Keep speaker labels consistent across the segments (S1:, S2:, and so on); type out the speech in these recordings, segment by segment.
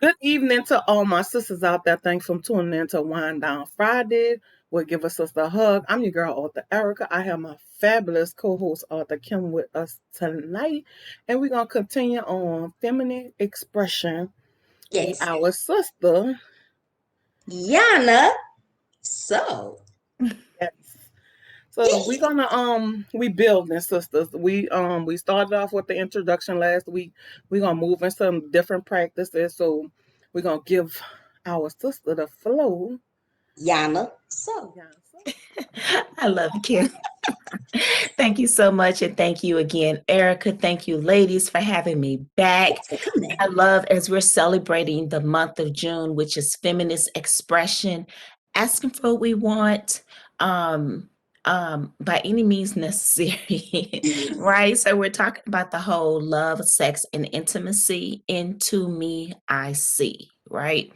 S1: Good evening to all my sisters out there. Thanks for tuning in to Wind Down Friday. We'll give a sister a hug. I'm your girl, Author Erica. I have my fabulous co-host, Author Kim, with us tonight. And we're going to continue on feminine expression with
S2: Yes.
S1: our sister.
S2: Yhanna. So,
S1: Yes. So
S2: yeah.
S1: we're gonna we building sisters. We started off with the introduction last week. We're gonna move in some different practices. So we're gonna give our sister the flow.
S2: Yhanna. So,
S1: Yeah. So,
S3: I love you, Kim. Thank you so much. And thank you again, Erica. Thank you, ladies, for having me back.
S2: come
S3: I love as we're celebrating the month of June, which is feminist expression, asking for what we want by any means necessary, right? So we're talking about the whole love, sex, and intimacy. Into me, I see, right?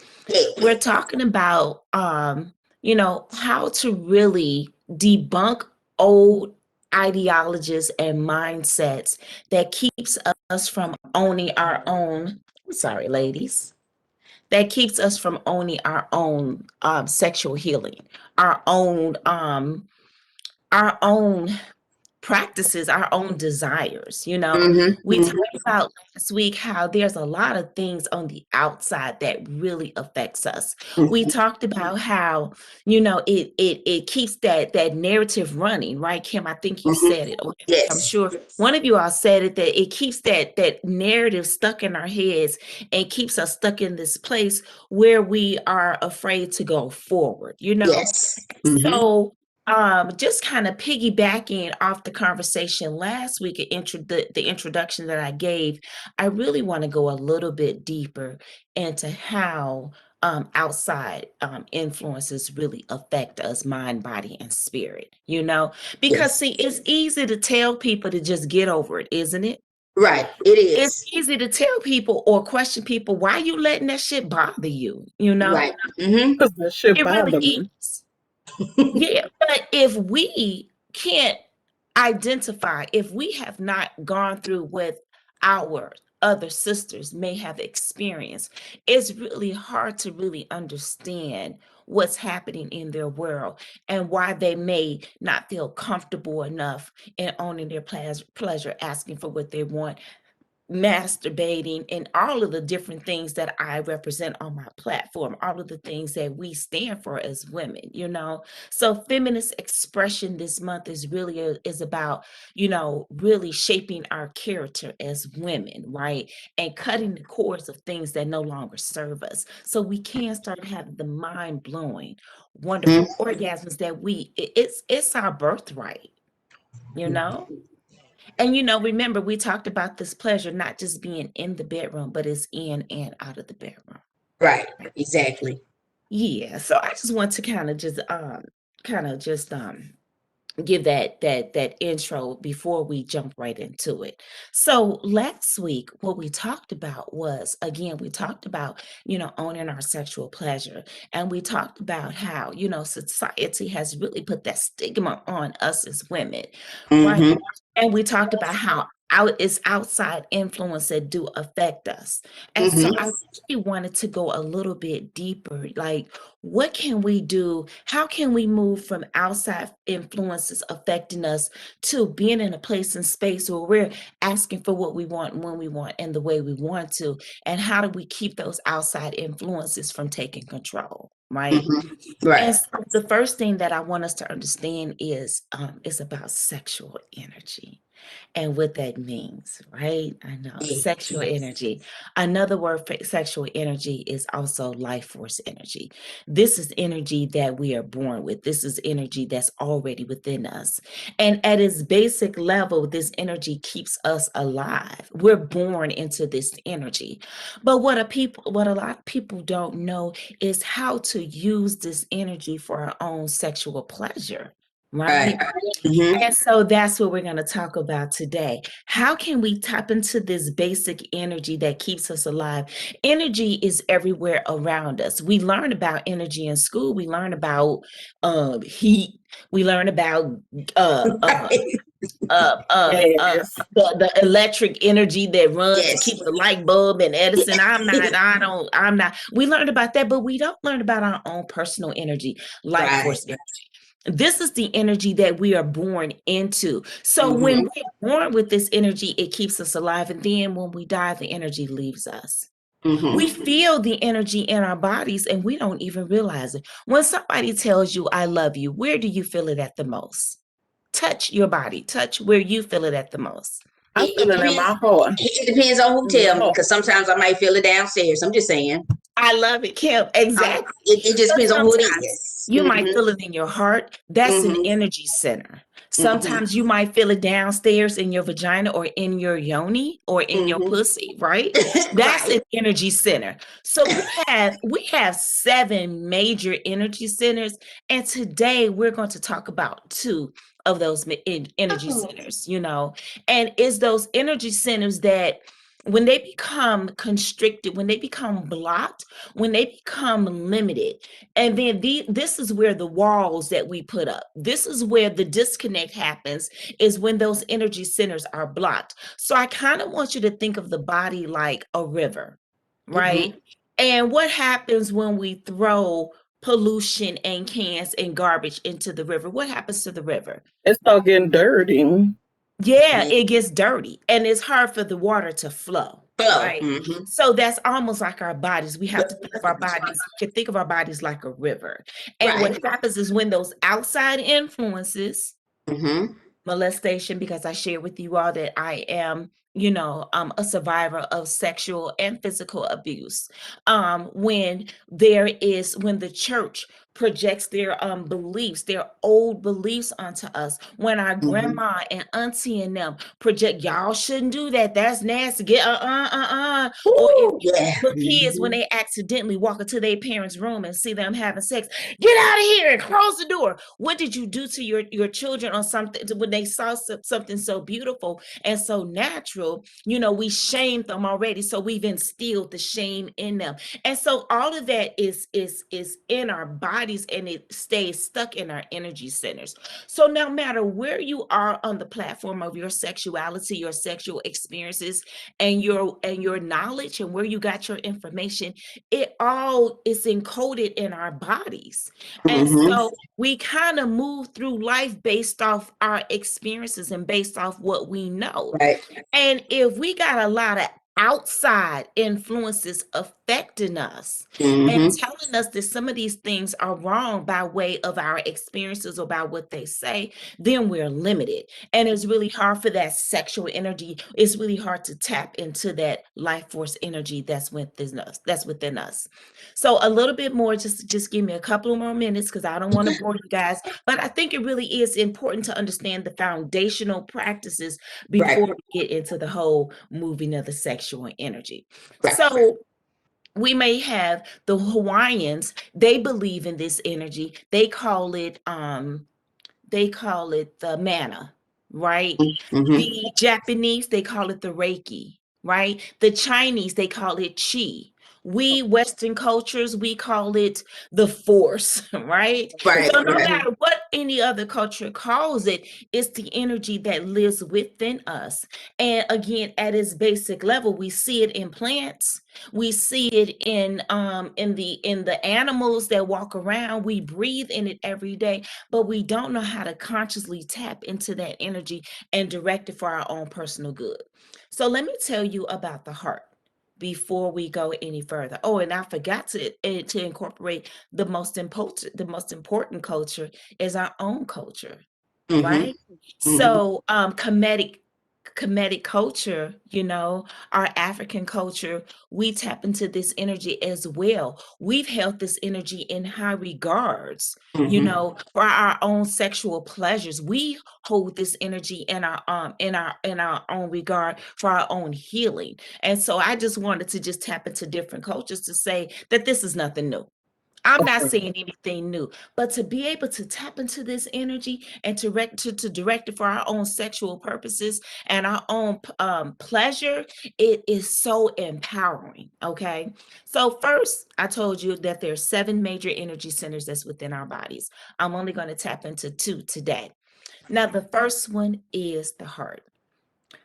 S3: We're talking about how to really debunk old ideologies and mindsets that keeps us from owning our own. I'm sorry, ladies. That keeps us from owning our own sexual healing, our own um, our own practices, our own desires. We talked about last week how there's a lot of things on the outside that really affects us. We talked about how it keeps that narrative running, right, Kim? I think you said it, or I'm
S2: Yes.
S3: sure one of you all said it, that it keeps that narrative stuck in our heads and keeps us stuck in this place where we are afraid to go forward.
S2: Yes.
S3: So just kind of piggybacking off the conversation last week, the introduction that I gave, I really want to go a little bit deeper into how outside influences really affect us, mind, body, and spirit, because
S2: Yes.
S3: see, it's easy to tell people to just get over it, isn't it?
S2: Right. It
S3: It's
S2: is.
S3: easy to tell people or question people, why you letting that shit bother you,
S2: Right. Mm-hmm.
S1: because that shit
S3: It really
S1: bother me.
S3: is. Yeah, but if we can't identify, if we have not gone through what our other sisters may have experienced, it's really hard to really understand what's happening in their world and why they may not feel comfortable enough in owning their pleasure, asking for what they want, masturbating, and all of the different things that I represent on my platform, all of the things that we stand for as women. So feminist expression this month is about, really shaping our character as women, right? And cutting the cords of things that no longer serve us. So we can start having the mind-blowing, wonderful orgasms that it's our birthright, you know? And remember, we talked about this pleasure not just being in the bedroom, but it's in and out of the bedroom.
S2: Right. Exactly.
S3: Yeah. So I just want to kind of just give that intro before we jump right into it. So last week, what we talked about was, again, we talked about, owning our sexual pleasure. And we talked about how, society has really put that stigma on us as women, right?
S2: Mm-hmm.
S3: And we talked about how it's outside influence that do affect us. And so
S2: Mm-hmm.
S3: I really wanted to go a little bit deeper. Like, what can we do? How can we move from outside influences affecting us to being in a place and space where we're asking for what we want, when we want, and the way we want to? And how do we keep those outside influences from taking control? Right.
S2: Right.
S3: And so the first thing that I want us to understand is about sexual energy and what that means, right? I know sexual energy. Another word for sexual energy is also life force energy. This is energy that we are born with. This is energy that's already within us. And at its basic level, this energy keeps us alive. We're born into this energy. But what a lot of people don't know is how to use this energy for our own sexual pleasure. right?
S2: Mhm.
S3: And so that's what we're going to talk about today. How can we tap into this basic energy that keeps us alive? Energy is everywhere around us. We learn about energy in school. We learn about heat. We learn about uh, uh,
S1: Yes.
S3: the electric energy that runs to
S2: Yes.
S3: keep the light bulb and Edison. I'm not. We learned about that, but we don't learn about our own personal energy, life
S2: Right.
S3: force energy. This is the energy that we are born into. So when
S2: Mhm.
S3: we're born with this energy, it keeps us alive. And then when we die, the energy leaves us. We
S2: Mhm.
S3: feel the energy in our bodies and we don't even realize it. When somebody tells you, I love you, where do you feel it at the most? Touch your body, touch where you feel it at the most.
S1: I
S2: It,
S1: feel
S2: it
S1: it in
S2: depends.
S1: my heart.
S2: It depends on who
S1: In my
S2: tell me,
S1: heart.
S2: because sometimes I might feel it downstairs. I'm just saying.
S3: I love it, Kim. Exactly.
S2: It just
S3: So
S2: depends on who it
S3: sometimes
S2: is.
S3: you might
S2: Mhm.
S3: feel it in your heart. That's an
S2: Mhm.
S3: energy center.
S2: Mhm.
S3: Sometimes you might feel it downstairs in your vagina or in your yoni or in your
S2: Mhm.
S3: pussy, right? That's
S2: Right.
S3: an energy center. So we have 7 major energy centers, and today we're going to talk about 2 of those energy
S2: Oh.
S3: centers, and it's those energy centers that when they become constricted, when they become blocked, when they become limited, and then this is where the walls that we put up, this is where the disconnect happens, is when those energy centers are blocked. So I kind of want you to think of the body like a river, right?
S2: Mhm.
S3: And what happens when we throw pollution and cans and garbage into the river? What happens to the river?
S1: It start getting dirty.
S3: Yeah,
S2: Mhm.
S3: it gets dirty and it's hard for the water to flow,
S2: Flow.
S3: right?
S2: Mhm.
S3: So that's almost like our bodies. We have to think of our bodies, can think of our bodies like a river. And
S2: Right.
S3: what happens is when those outside influences,
S2: Mhm.
S3: molestation, because I share with you all that I am, a survivor of sexual and physical abuse. When the church projects their beliefs, their old beliefs onto us, when our
S2: Mhm.
S3: grandma and auntie and them project, y'all shouldn't do that, that's nasty, get or if
S2: Ooh, yeah.
S3: little kids, when
S2: Mhm.
S3: they accidentally walk into their parents' room and see them having sex, get out of here and close the door. What did you do to your children or something when they saw something so beautiful and so natural? We shamed them already, so we've instilled the shame in them, and so all of that is in our bodies, and it stays stuck in our energy centers. So no matter where you are on the platform of your sexuality, your sexual experiences, and your knowledge, and where you got your information, it all is encoded in our bodies. And
S2: Mhm.
S3: so we kind of move through life based off our experiences and based off what we know.
S2: Right.
S3: And if we got a lot of outside influences affecting us and
S2: Mhm.
S3: telling us that some of these things are wrong by way of our experiences or by what they say, then we're limited. And it's really hard for that sexual energy. It's really hard to tap into that life force energy that's within us. That's within us. So a little bit more, just give me a couple of more minutes because I don't want to
S2: Okay.
S3: bore you guys. But I think it really is important to understand the foundational practices before
S2: Right.
S3: we get into the whole moving of the sexual energy.
S2: Right.
S3: So we may have the Hawaiians, they believe in this energy. They call it the mana, right?
S2: Mhm.
S3: The Japanese, they call it the Reiki, right? The Chinese, they call it Chi. We Western cultures, we call it the force, right?
S2: Right.
S3: So no
S2: Right.
S3: matter what any other culture calls it, it's the energy that lives within us. And again, at its basic level, we see it in plants, we see it in the animals that walk around, we breathe in it every day, but we don't know how to consciously tap into that energy and direct it for our own personal good. So let me tell you about the heart before we go any further. Oh, and I forgot to incorporate the most important culture is our own culture,
S2: Mhm.
S3: right?
S2: Mhm.
S3: So Kemetic culture, our African culture, we tap into this energy as well. We've held this energy in high regards,
S2: Mhm.
S3: for our own sexual pleasures. We hold this energy in our own regard for our own healing. And so I just wanted to just tap into different cultures to say that this is nothing new. I'm not saying anything new, but to be able to tap into this energy and to direct it for our own sexual purposes and our own pleasure, it is so empowering. Okay, so first, I told you that there's 7 major energy centers that's within our bodies. I'm only going to tap into 2 today. Now, the first one is the heart.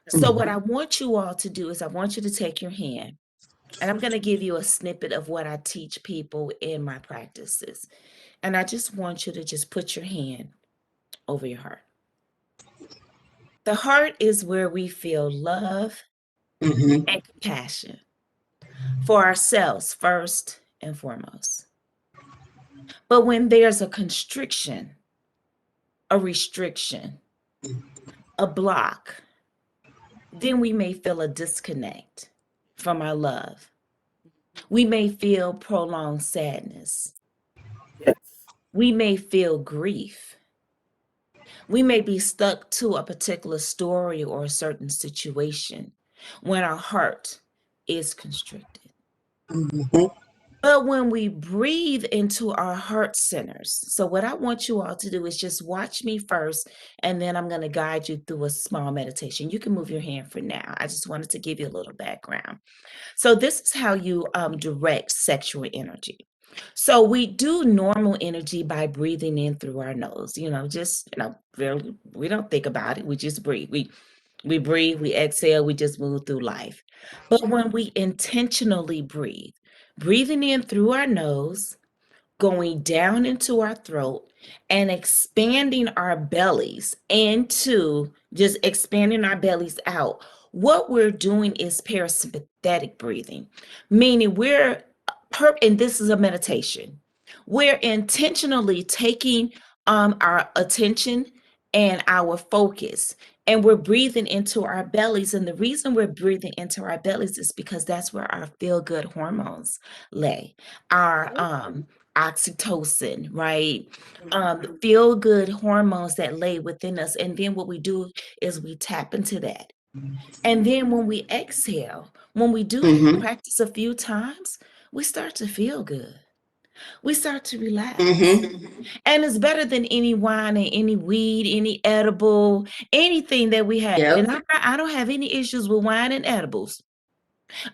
S3: So what I want you all to do is I want you to take your hand, and I'm going to give you a snippet of what I teach people in my practices. And I just want you to just put your hand over your heart. The heart is where we feel love and compassion for ourselves first and foremost. But when there's a constriction, a restriction, a block, then we may feel a disconnect from our love. We may feel prolonged sadness.
S1: Yes.
S3: We may feel grief. We may be stuck to a particular story or a certain situation when our heart is constricted. But when we breathe into our heart centers, so what I want you all to do is just watch me first, and then I'm going to guide you through a small meditation. You can move your hand for now. I just wanted to give you a little background. So this is how you direct sexual energy. So we do normal energy by breathing in through our nose, really, we don't think about it. We just breathe. We breathe, we exhale, we just move through life. But when we intentionally breathe, breathing in through our nose, going down into our throat and expanding our bellies into just expanding our bellies out, what we're doing is parasympathetic breathing, meaning and this is a meditation. We're intentionally taking our attention and our focus, and we're breathing into our bellies. And the reason we're breathing into our bellies is because that's where our feel-good hormones lay. Our oxytocin, right? Feel-good hormones that lay within us. And then what we do is we tap into that. And then when we exhale, when we do practice a few times, we start to feel good. We start to relax. And it's better than any wine and any weed, any edible, anything that we have.
S2: Yep.
S3: And I don't have any issues with wine and edibles.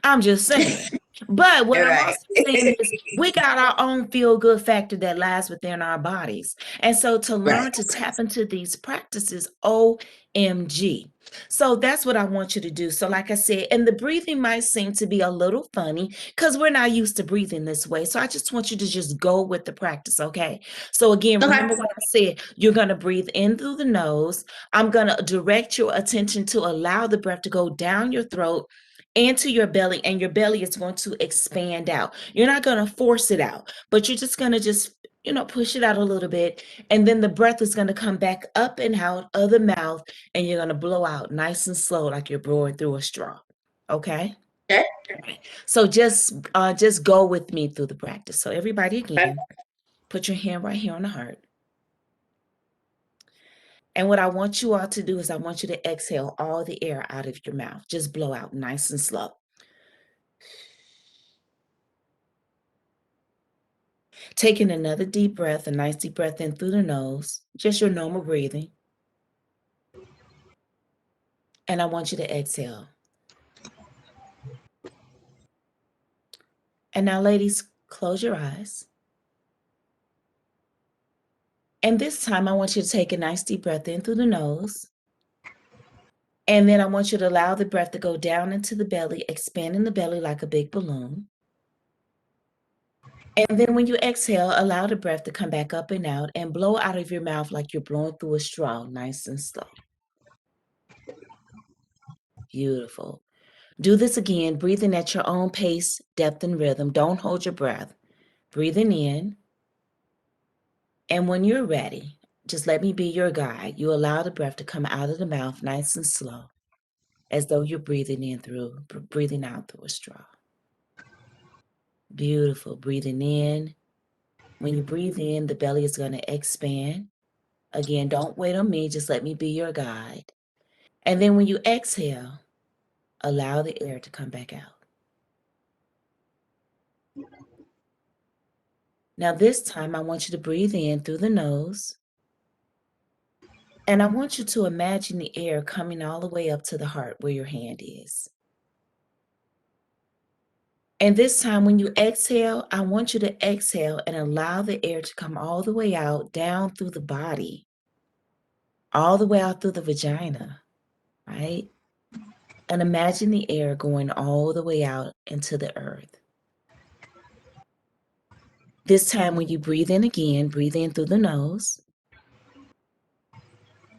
S3: I'm just saying. But what I'm also saying is we got our own feel-good factor that lies within our bodies. And so to learn to tap into these practices, OMG. So that's what I want you to do. So like I said, and the breathing might seem to be a little funny because we're not used to breathing this way. So I just want you to just go with the practice, okay? So again, remember what I said. You're going to breathe in through the nose. I'm going to direct your attention to allow the breath to go down your throat into your belly, and your belly is going to expand out. You're not going to force it out, but you're just going to push it out a little bit, and then the breath is going to come back up and out of the mouth, and you're going to blow out nice and slow like you're blowing through a straw. Okay?
S2: Okay.
S3: So just go with me through the practice. So everybody, again, put your hand right here on the heart. And what I want you all to do is I want you to exhale all the air out of your mouth. Just blow out nice and slow. Taking another deep breath, a nice deep breath in through the nose, just your normal breathing. And I want you to exhale. And now, ladies, close your eyes. And this time, I want you to take a nice deep breath in through the nose. And then I want you to allow the breath to go down into the belly, expanding the belly like a big balloon. And then when you exhale, allow the breath to come back up and out and blow out of your mouth like you're blowing through a straw, nice and slow. Beautiful. Do this again, breathing at your own pace, depth, and rhythm. Don't hold your breath. Breathing in. And when you're ready, just let me be your guide. You allow the breath to come out of the mouth nice and slow, as though you're breathing out through a straw. Beautiful. Breathing in. When you breathe in, the belly is going to expand. Again, don't wait on me. Just let me be your guide. And then when you exhale, allow the air to come back out. Now this time I want you to breathe in through the nose. And I want you to imagine the air coming all the way up to the heart where your hand is. And this time when you exhale, I want you to exhale and allow the air to come all the way out, down through the body, all the way out through the vagina, right? And imagine the air going all the way out into the earth. This time when you breathe in again, breathe in through the nose.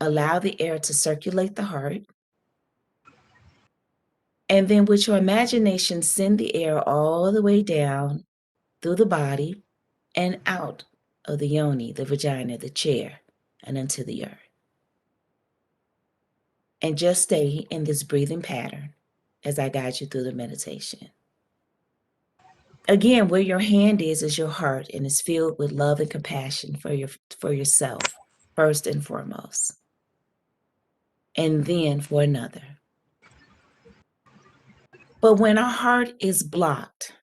S3: Allow the air to circulate the heart. And then with your imagination, send the air all the way down through the body and out of the yoni, the vagina, the chair, and into the earth. And just stay in this breathing pattern as I guide you through the meditation. Again, where your hand is your heart, and it's filled with love and compassion for yourself, first and foremost, and then for another. But when our heart is blocked,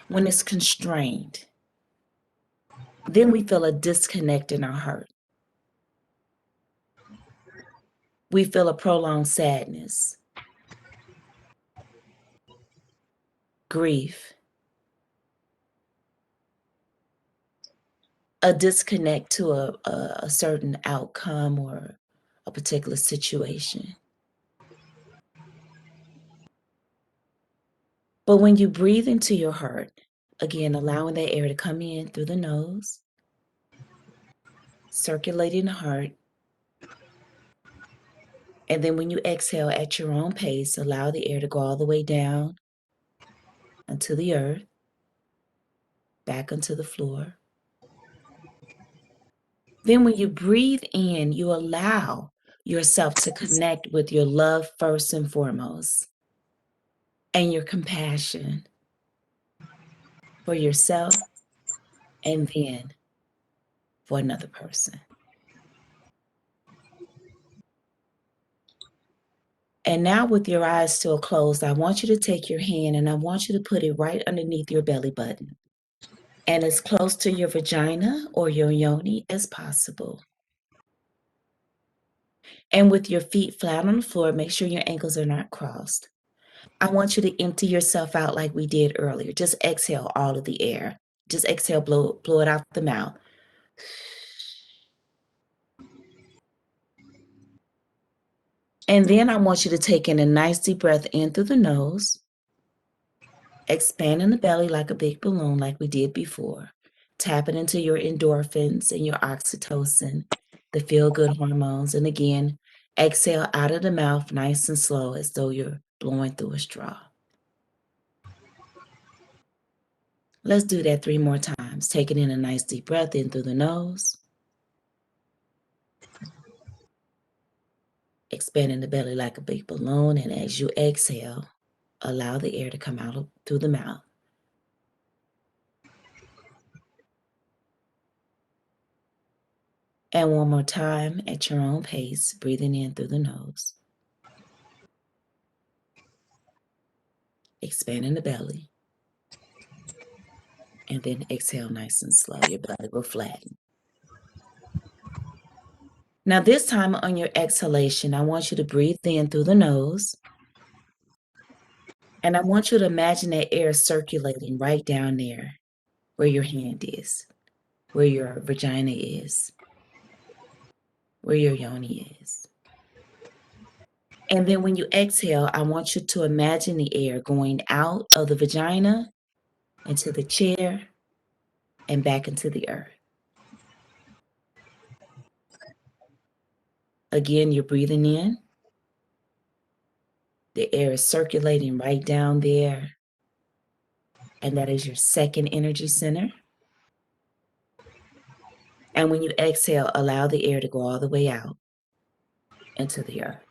S3: when it's constrained, then we feel a disconnect in our heart. We feel a prolonged sadness, grief, a disconnect to a certain outcome or a particular situation. But when you breathe into your heart, again, allowing that air to come in through the nose, circulating the heart, and then when you exhale at your own pace, allow the air to go all the way down onto the earth, back onto the floor. Then when you breathe in, you allow yourself to connect with your love first and foremost, and your compassion for yourself, and then for another person. And now with your eyes still closed, I want you to take your hand and I want you to put it right underneath your belly button and as close to your vagina or your yoni as possible. And with your feet flat on the floor, make sure your ankles are not crossed. I want you to empty yourself out like we did earlier. Just exhale all of the air. Just exhale, blow it out the mouth. And then I want you to take in a nice deep breath in through the nose, expanding the belly like a big balloon like we did before. Tapping into your endorphins and your oxytocin, the feel-good hormones. And again, exhale out of the mouth nice and slow as though you're blowing through a straw. Let's do that 3 more times. Taking in a nice deep breath in through the nose. Expanding the belly like a big balloon. And as you exhale, allow the air to come out through the mouth. And one more time at your own pace, breathing in through the nose. Expanding the belly. And then exhale nice and slow. Your belly will flatten. Now this time on your exhalation, I want you to breathe in through the nose. And I want you to imagine that air circulating right down there where your hand is, where your vagina is, where your yoni is. And then when you exhale, I want you to imagine the air going out of the vagina into the chair and back into the earth. Again, you're breathing in. The air is circulating right down there. And that is your second energy center. And when you exhale, allow the air to go all the way out into the earth.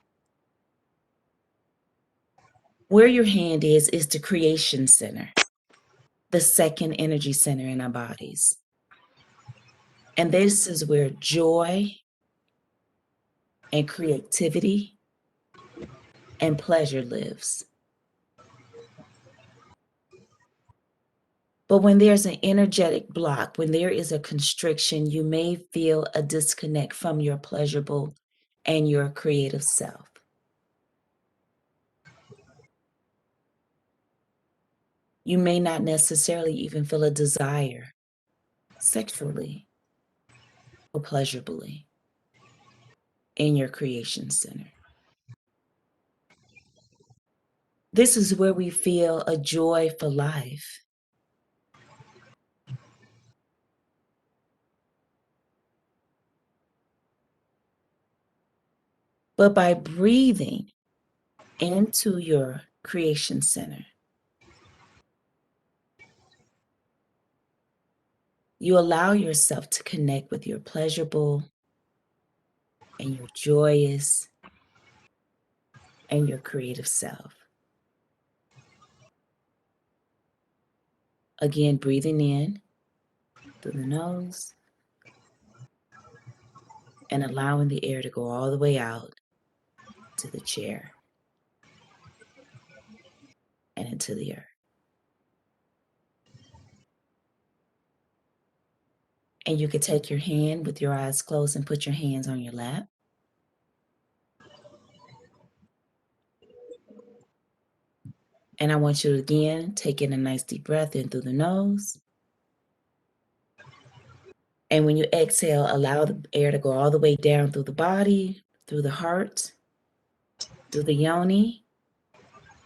S3: Where your hand is the creation center, the second energy center in our bodies. And this is where joy and creativity and pleasure lives. But when there's an energetic block, when there is a constriction, you may feel a disconnect from your pleasurable and your creative self. You may not necessarily even feel a desire sexually or pleasurably in your creation center. This is where we feel a joy for life. But by breathing into your creation center, you allow yourself to connect with your pleasurable and your joyous and your creative self. Again, breathing in through the nose and allowing the air to go all the way out to the chair and into the earth. And you could take your hand with your eyes closed and put your hands on your lap. And I want you to again take in a nice deep breath in through the nose. And when you exhale, allow the air to go all the way down through the body, through the heart, through the yoni,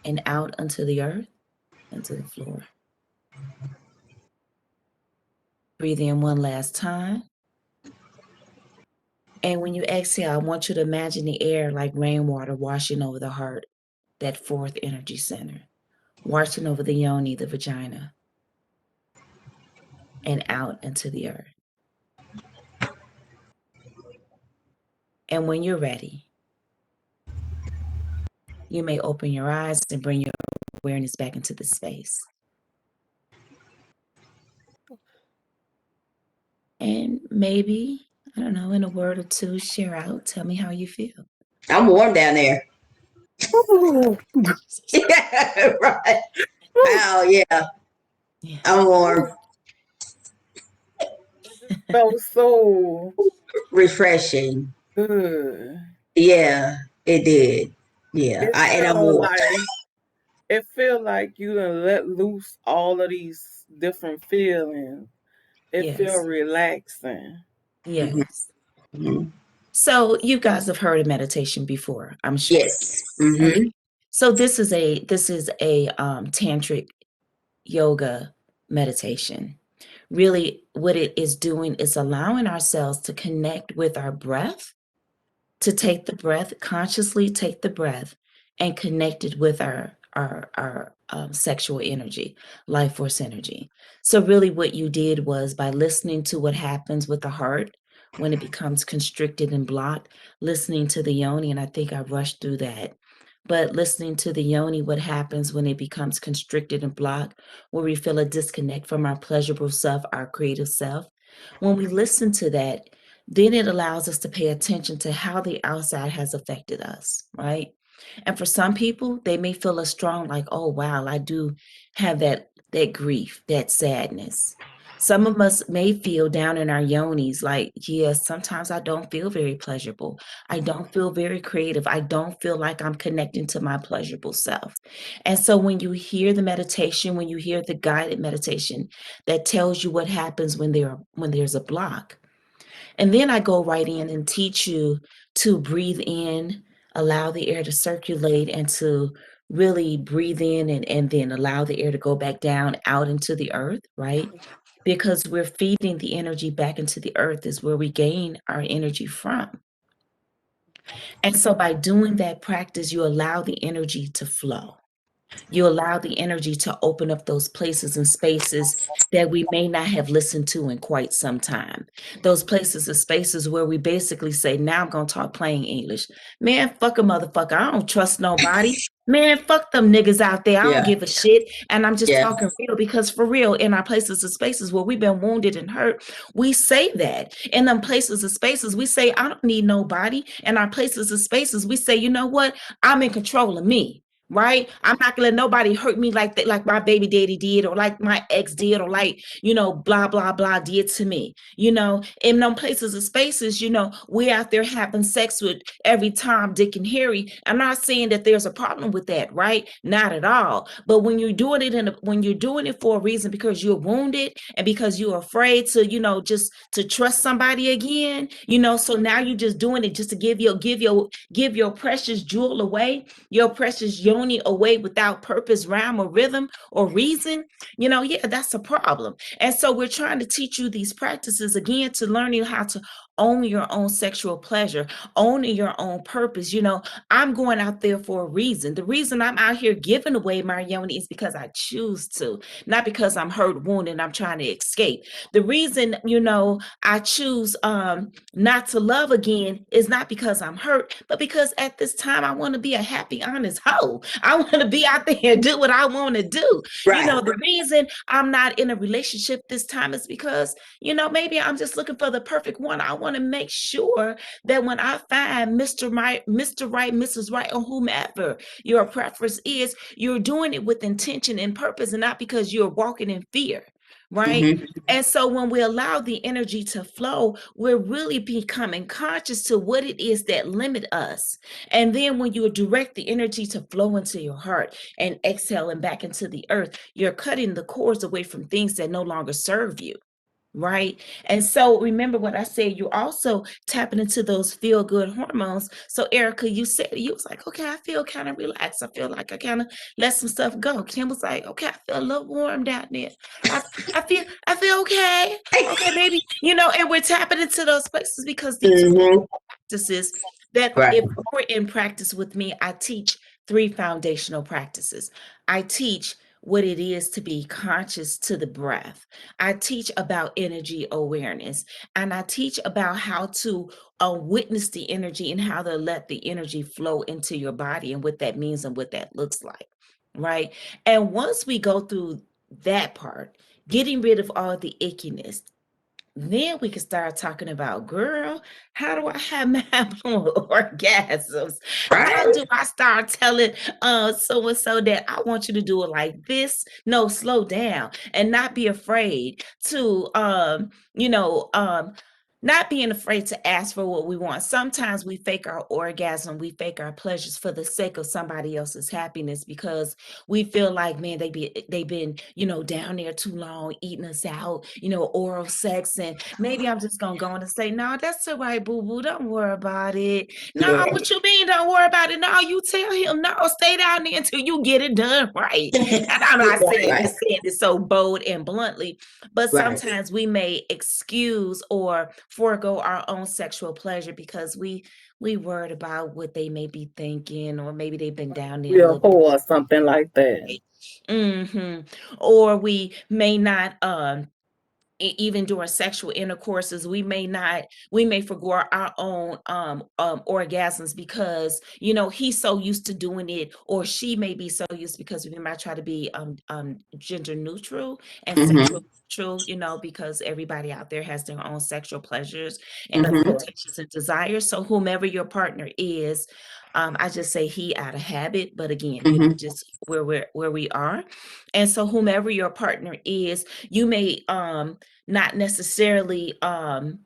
S3: and out onto the earth, into the floor. Breathe in one last time. And when you exhale, I want you to imagine the air like rainwater washing over the heart, that fourth energy center, washing over the yoni, the vagina, and out into the earth. And when you're ready, you may open your eyes and bring your awareness back into the space. And maybe, I don't know, in a word or two, share out. Tell me how you feel.
S2: I'm warm down there.
S1: Ooh.
S2: Yeah, right. Wow, yeah.
S3: Yeah.
S2: I'm warm.
S1: It felt so
S2: Refreshing.
S1: good.
S2: Yeah, it did. Yeah.
S1: It
S2: And I'm
S1: felt
S2: warm.
S1: like you done let loose all of these different feelings. It
S3: Yes.
S1: feel relaxing.
S3: Yes.
S2: Mm-hmm.
S3: So you guys have heard of meditation before, I'm sure.
S2: Yes. Mm-hmm.
S3: Okay. So this is a tantric yoga meditation. Really, what it is doing is allowing ourselves to connect with our breath, to take the breath, consciously take the breath, and connect it with our sexual energy, life force energy. So really, what you did was, by listening to what happens with the heart when it becomes constricted and blocked, listening to the yoni, and I think I rushed through that. But listening to the yoni, what happens when it becomes constricted and blocked, where we feel a disconnect from our pleasurable self, our creative self. When we listen to that, then it allows us to pay attention to how the outside has affected us, right? And for some people, they may feel a strong, like, oh, wow, I do have that grief, that sadness. Some of us may feel down in our yonis like, yeah, sometimes I don't feel very pleasurable. I don't feel very creative. I don't feel like I'm connecting to my pleasurable self. And so when you hear the meditation, when you hear the guided meditation that tells you what happens when there's a block, and then I go right in and teach you to breathe in, allow the air to circulate, and to really breathe in and then allow the air to go back down out into the earth, right? Because we're feeding the energy back into the earth is where we gain our energy from. And so by doing that practice, you allow the energy to flow. You allow the energy to open up those places and spaces that we may not have listened to in quite some time. Those places and spaces where we basically say, now I'm going to talk plain English. Man, fuck a motherfucker. I don't trust nobody. Man, fuck them niggas out there. I don't give a shit. And I'm just talking real, because for real, in our places and spaces where we've been wounded and hurt, we say that. In them places and spaces, we say, I don't need nobody. In our places and spaces, we say, you know what? I'm in control of me. right? I'm not gonna let nobody hurt me like that, like my baby daddy did, or like my ex did, or like, blah, blah, blah did to me. In them places and spaces, we out there having sex with every Tom, Dick, and Harry. I'm not saying that there's a problem with that, right? Not at all. But when you're doing it when you're doing it for a reason, because you're wounded and because you're afraid to, just to trust somebody again, so now you're just doing it just to give your precious jewel away, your precious yoni away without purpose, rhyme, or rhythm or reason. Yeah, that's a problem. And so we're trying to teach you these practices again, to learning how to own your own sexual pleasure, owning your own purpose. I'm going out there for a reason. The reason I'm out here giving away my yoni is because I choose to, not because I'm hurt, wounded, and I'm trying to escape. The reason, I choose not to love again is not because I'm hurt, but because at this time I want to be a happy, honest hoe. I want to be out there and do what I want to do.
S2: Right.
S3: The reason I'm not in a relationship this time is because, maybe I'm just looking for the perfect one. I want to make sure that when I find Mr. Right, Mrs. Right, or whomever your preference is, you're doing it with intention and purpose, and not because you're walking in fear. Right.
S2: Mm-hmm.
S3: And so when we allow the energy to flow, we're really becoming conscious to what it is that limit us. And then when you direct the energy to flow into your heart and exhale and back into the earth, you're cutting the cords away from things that no longer serve you. Right. And so remember what I said, you're also tapping into those feel good hormones. So Erica, you was like, okay, I feel kind of relaxed. I feel like I kind of let some stuff go. Kim was like, okay, I feel a little warm down there. I feel okay. Okay, maybe, and we're tapping into those places because these
S2: Mm-hmm.
S3: practices that
S2: Right.
S3: if you're in practice with me, I teach 3 foundational practices. I teach what it is to be conscious to the breath. I teach about energy awareness, and I teach about how to witness the energy and how to let the energy flow into your body and what that means and what that looks like. Right. And once we go through that part, getting rid of all the ickiness, then we can start talking about, girl, how do I have my orgasms? How
S2: Right.
S3: do I start telling so and so that I want you to do it like this? No, slow down and not be afraid to not being afraid to ask for what we want. Sometimes we fake our orgasm, we fake our pleasures for the sake of somebody else's happiness, because we feel like, man, they've been, down there too long, eating us out, oral sex. And maybe I'm just gonna go on and say, no, that's all right, boo-boo. Don't worry about it. No,
S2: Yeah.
S3: what you mean don't worry about it? No, you tell him, no, stay down there until you get it done right. And I'm not saying
S2: Right.
S3: it so bold and bluntly, but
S2: Right.
S3: sometimes we may excuse or forego our own sexual pleasure because we worried about what they may be thinking, or maybe they've been down there a
S1: Real
S3: little bit.
S1: whore or something like that.
S3: Mm-hmm. Or we may not even during sexual intercourses, we may forgo our own orgasms because he's so used to doing it, or she may be so used, because we might try to be gender neutral and
S2: Mm-hmm.
S3: sexual neutral, because everybody out there has their own sexual pleasures and
S1: Of
S2: Mm-hmm.
S1: course.
S3: expectations and desires. So whomever your partner is, I just say he out of habit, but again,
S2: Mm-hmm.
S3: just where we are. And so whomever your partner is, you may not necessarily um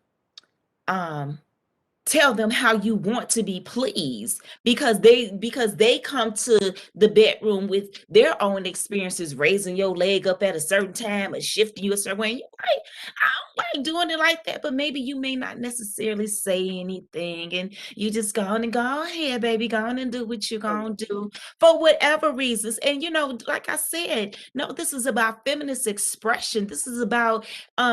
S3: tell them how you want to be pleased, because they come to the bedroom with their own experiences, raising your leg up at a certain time or shifting you a certain way. You're like, I don't like doing it like that, but maybe you may not necessarily say anything, and you just go ahead, baby, go on and do what you're gonna do for whatever reasons. And like I said, no, this is about feminist expression. This is about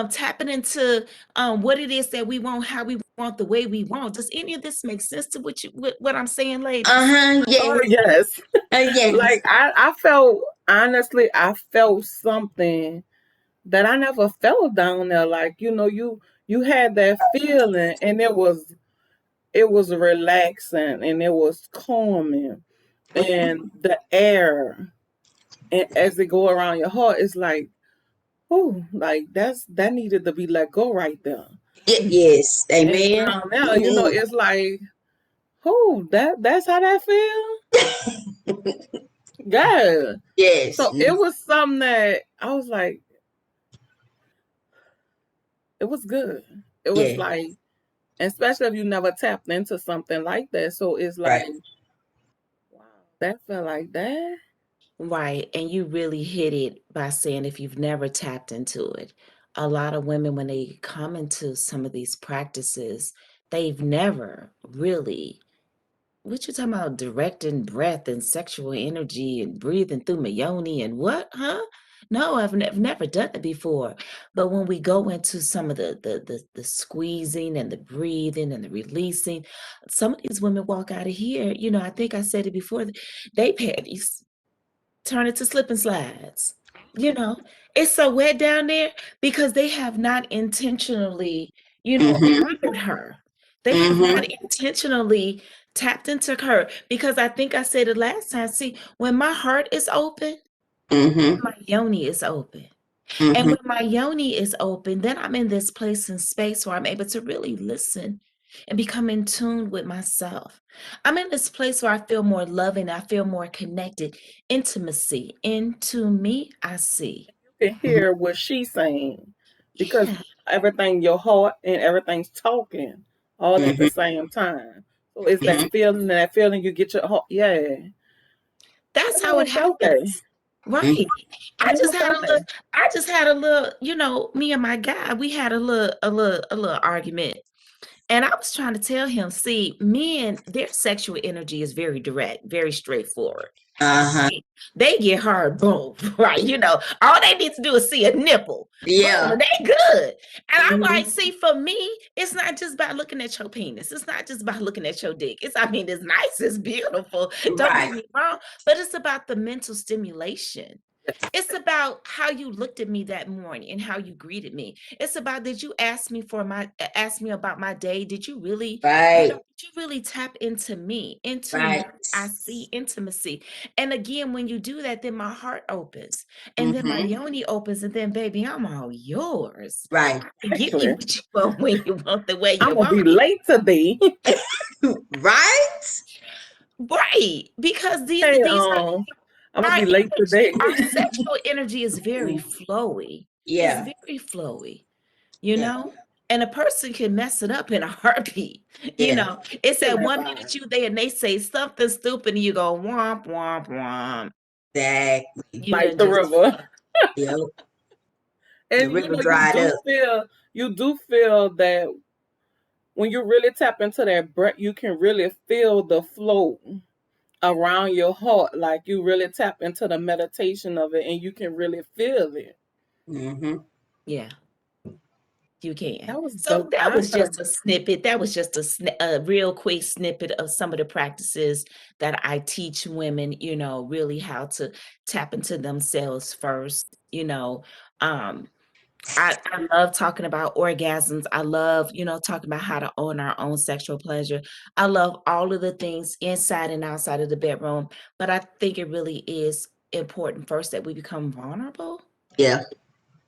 S3: tapping into what it is that we want, how we want, the way we want. Does any of this make sense to what I'm saying, ladies?
S2: Uh-huh.
S1: Oh
S2: Yes.
S1: yes.
S2: Yes.
S1: Like I felt, honestly, I felt something that I never felt down there. Like, you had that feeling, and it was relaxing, and it was calming, and the air, and as it go around your heart, it's like, oh, like that needed to be let go right there.
S2: Yes.
S1: And
S2: Amen.
S1: down there,
S2: Amen.
S1: it's like, oh, that's how that feel. Yeah.
S2: Yes.
S1: So it was something that I was like, it was good. It was
S2: Yeah.
S1: like, especially if you never tapped into something like that. So it's like,
S2: Right.
S1: wow, that felt like that.
S3: Right. And you really hit it by saying if you've never tapped into it. A lot of women, when they come into some of these practices, they've never really, what you talking about, directing breath and sexual energy and breathing through my yoni and what, huh? No, I've never done it before. But when we go into some of the squeezing and the breathing and the releasing, some of these women walk out of here, I think I said it before, they panties turn it to slip and slides. It's so wet down there because they have not intentionally, honored her. They have not intentionally tapped into her, because I think I said it last time. See, when my heart is open, my yoni is open. And when my yoni is open, then I'm in this place and space where I'm able to really listen and become in tune with myself. I'm in this place where I feel more loving, I feel more connected, intimacy. Into me, I see.
S1: You can hear what she's saying because
S3: Yeah,
S1: everything, your heart and everything's talking all at the same time. So it's that feeling you get your heart. Yeah.
S3: that's
S1: And I
S3: how it
S1: was okay.
S3: happens. Right. I
S1: And it
S3: just
S1: was
S3: had a
S1: okay.
S3: little, I just had a little, me and my guy, we had a little argument. And I was trying to tell him, see, men, their sexual energy is very direct, very straightforward.
S2: Uh-huh.
S3: They get hard, boom, right? All they need to do is see a nipple, boom,
S2: Yeah.
S3: and they good. And I'm like,
S2: Mhm.
S3: see, for me, it's not just about looking at your penis. It's not just about looking at your dick. It's nice, it's beautiful. Don't get
S2: Right.
S3: me wrong, but it's about the mental stimulation. It's about how you looked at me that morning and how you greeted me. It's about, did you ask me about my day? Did you really,
S2: Right.
S3: did you really tap into me? Into me,
S2: Right.
S3: I see intimacy. And again, when you do that, then my heart opens, and then my
S2: Mm-hmm.
S3: yoni opens, and then baby, I'm all yours.
S2: Right.
S3: I can give you
S1: Exactly.
S3: what you want when you want, the way
S1: I'm
S3: you
S1: gonna be
S3: want it.
S1: late today.
S2: Right?
S3: Right. Because these
S1: Hey,
S3: these are
S1: I'm gonna
S3: our
S1: be late
S3: energy.
S1: today.
S3: Our sexual energy is very flowy. It's
S2: Yeah.
S3: very flowy,
S2: Yeah.
S3: and a person can mess it up in a heartbeat.
S2: Yeah.
S3: It's
S1: Feel
S3: at
S1: that
S3: one
S1: vibe.
S3: minute you there and they say something stupid and you go womp womp womp.
S2: Exactly.
S3: You
S1: Like
S3: done
S1: the
S3: just
S1: river.
S2: Yep. The
S1: And
S2: river
S1: you
S2: dried
S1: do
S2: up.
S1: feel that when you really tap into that breath, you can really feel the flow around your heart. Like you really tap into the meditation of it and you can really feel it.
S2: Mm-hmm.
S3: yeah, you can.
S1: That was
S3: So
S1: dope.
S3: that was just a snippet. That was just a real quick snippet of some of the practices that I teach women, really how to tap into themselves first. Um, I love talking about orgasms. I love, talking about how to own our own sexual pleasure. I love all of the things inside and outside of the bedroom. But I think it really is important first that we become vulnerable.
S2: Yeah.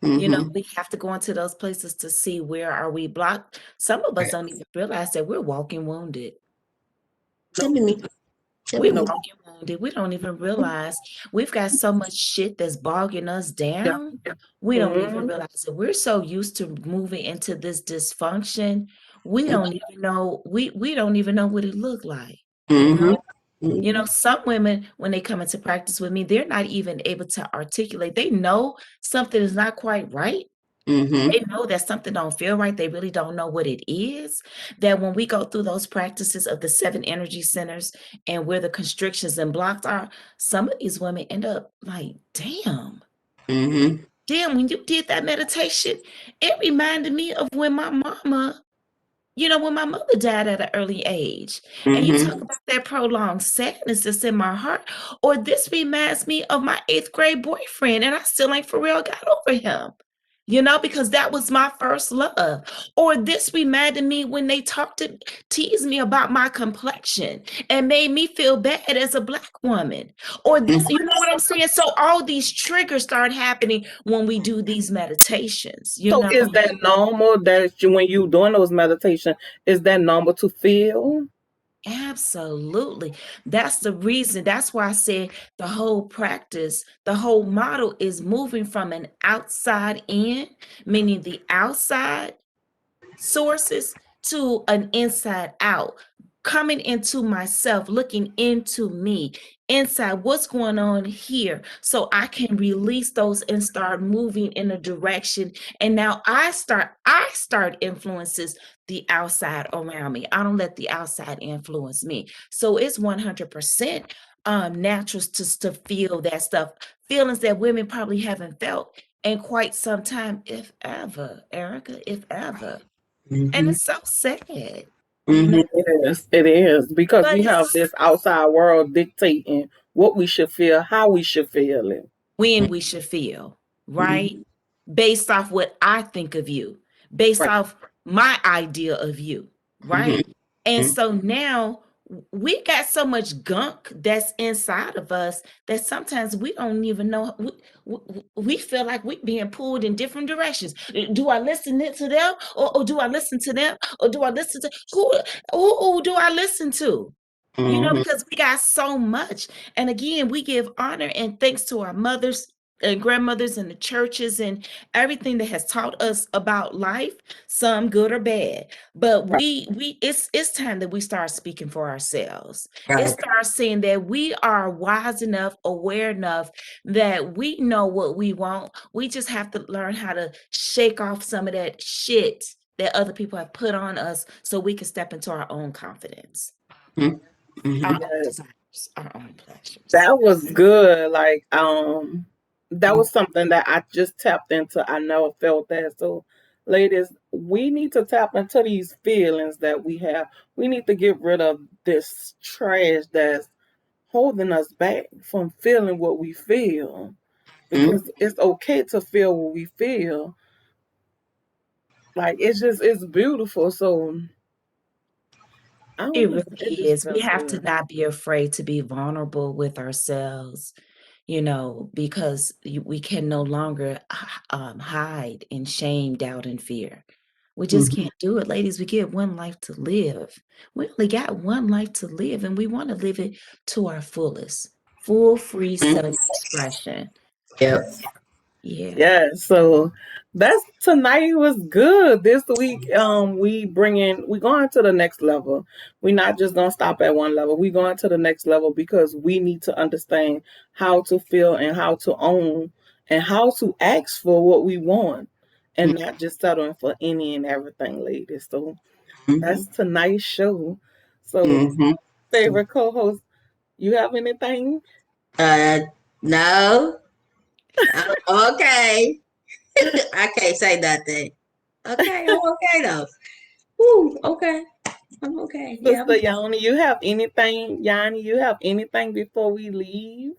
S2: Mm-hmm.
S3: We have to go into those places to see, where are we blocked. Some of us
S2: Right.
S3: don't even realize that we're walking wounded.
S2: Tell me. Tell
S3: We're
S2: me.
S1: No.
S3: walking wounded. We don't even realize we've got so much shit that's bogging us
S1: Yeah.
S3: down. We don't even realize that we're so used to moving into this dysfunction. We don't even know we don't even know what it looked like. You
S2: Mm-hmm.
S3: know, some women, when they come into practice with me, they're not even able to articulate. They know something is not quite right.
S2: Mm-hmm.
S3: They know that something don't feel right. They really don't know what it is. That when we go through those practices of the 7 energy centers and where the constrictions and blocks are, some of these women end up like,
S2: Mm-hmm.
S3: damn, when you did that meditation, it reminded me of when my mama, when my mother died at an early age. And you talk
S2: Mm-hmm.
S3: about that prolonged sadness that's in my heart. Or this reminds me of my 8th grade boyfriend, and I still ain't for real got over him. Because that was my first love. Or this reminded me when they teased me about my complexion and made me feel bad as a Black woman. Or this, you know what I'm saying? So all these triggers start happening when we do these meditations.
S1: So is that normal that when you doing those meditation, is that normal to feel?
S3: Absolutely. That's the reason. That's why I said the whole practice, the whole model is moving from an outside in, meaning the outside sources, to an inside out, coming into myself, looking into me, inside what's going on here, so I can release those and start moving in a direction. And now I start influences the outside around me. I don't let the outside influence me. So it's 100% natural to feel that stuff, feelings that women probably haven't felt in quite some time, if ever, Erica, if ever. And it's so sad, you know,
S1: It is because
S3: but
S1: we have
S3: it's
S1: this outside world dictating what we should feel, how we should feel it.
S3: when we should feel, right? Based off what I think of you, based
S1: Right.
S3: off my idea of you, right? And so now we got so much gunk that's inside of us that sometimes we don't even know. We feel like we're being pulled in different directions. Do I listen to them, or do I listen to them, or do I listen to who do I listen to? You know, because we got so much. And again, we give honor and thanks to our mothers and grandmothers and the churches and everything that has taught us about life, some good or bad. But
S1: Right.
S3: it's time that we start speaking for ourselves.
S2: Right.
S3: It starts saying that we are wise enough, aware enough that we know what we want. We just have to learn how to shake off some of that shit that other people have put on us so we can step into our own confidence. Our own
S1: Yes.
S3: desires, our own pleasures.
S1: That was good. Like, that was something that I just tapped into. I never felt that. So, ladies, we need to tap into these feelings that we have. We need to get rid of this trash that's holding us back from feeling what we feel. Because it's okay to feel what we feel. Like, it's beautiful. So, I
S3: It
S1: don't know. It
S3: really
S1: just
S3: is. We
S1: feels
S3: have to
S1: good.
S3: not be afraid to be vulnerable with ourselves, you know, because we can no longer hide in shame, doubt, and fear. We just can't do it. Ladies, we get one life to live. We only got one life to live, and we want to live it to our fullest, full, free self-expression.
S2: Yep.
S3: Yeah.
S1: Yeah, so that's tonight was good. This week, we going to the next level. We're not just gonna stop at one level. We going to the next level because we need to understand how to feel and how to own and how to ask for what we want and not just settling for any and everything, ladies. So that's tonight's show. So favorite co-host, you have anything?
S2: No. Okay. I can't say nothing. Okay, I'm okay though. Woo, okay. I'm okay. Yeah.
S1: Sister Yoni, you have anything? Yanni, you have anything before we leave?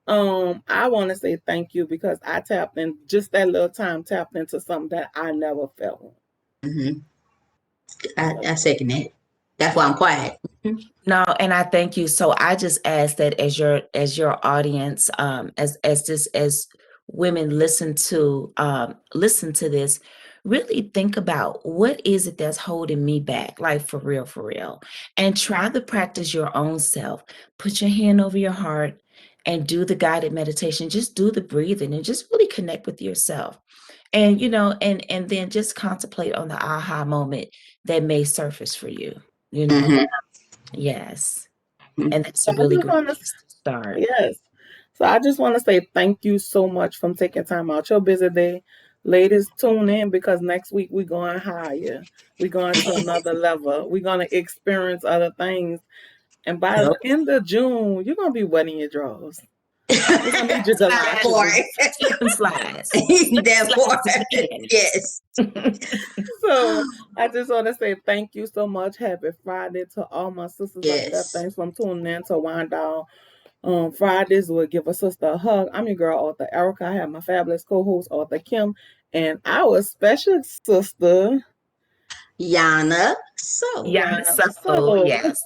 S1: I want to say thank you because I tapped in just that little time, tapped into something that I never felt.
S2: I second that. That's why I'm quiet.
S3: No, and I thank you. So I just ask that as your audience, as women listen to this, really think about what is it that's holding me back, like for real, and try to practice your own self. Put your hand over your heart and do the guided meditation. Just do the breathing and just really connect with yourself. And and then just contemplate on the aha moment that may surface for you, you know. Yes. And that's
S1: So
S3: a
S1: I
S3: really
S1: just
S3: great
S1: want to,
S3: place to start.
S1: yes. So I just want to say thank you so much for taking time out your busy day. Ladies, tune in because next week we're going higher. We're going to another level. We're going to experience other things. And by
S2: Yep.
S1: the end of June, you're going to be wetting your drawers. We're going to need your
S2: That
S1: galoshes.
S2: part.
S3: Slip and slides.
S2: That part.
S3: Slides and
S2: Yes.
S3: panties.
S1: So I just want to say thank you so much. Happy Friday to all my sisters out there.
S2: Yes.
S1: Thanks for tuning in to Wind Down Fridays will give a sister a hug. I'm your girl, Author Erica. I have my fabulous co-host, Author Kim, and our special sister,
S2: Yhanna. So.
S3: Yeah,
S1: Yhanna.
S3: so yes.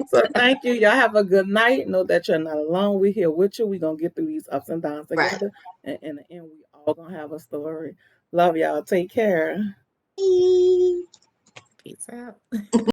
S1: So thank you. Y'all have a good night. Know that you're not alone. We're here with you. We're going to get through these ups and downs
S2: Right.
S1: together. And in the end, we all going to have a story. Love y'all. Take care.
S2: Bye.
S3: Peace out.